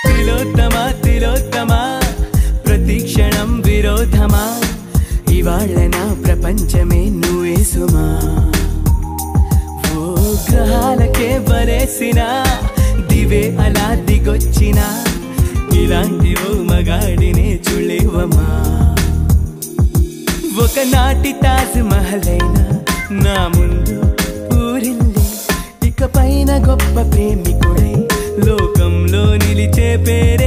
తిలోత్తమా తిలోత్తమా ప్రతిక్షణం విరోధమా ఇవాళ నా ప్రపంచమే నువ్వే సుమా ఓ గ్రహాలకే బరేసిన దివే అలా దిగొచ్చిన ఇలాంటి ఓ మగాడినే చూలేవమా ఒకనాటి తాజ్ మహల్ అయినా నా ముందు ఊరిల్లే ఇకపైన గొప్ప ప్రేమికుడై లోకంలో నిలిచే పేరు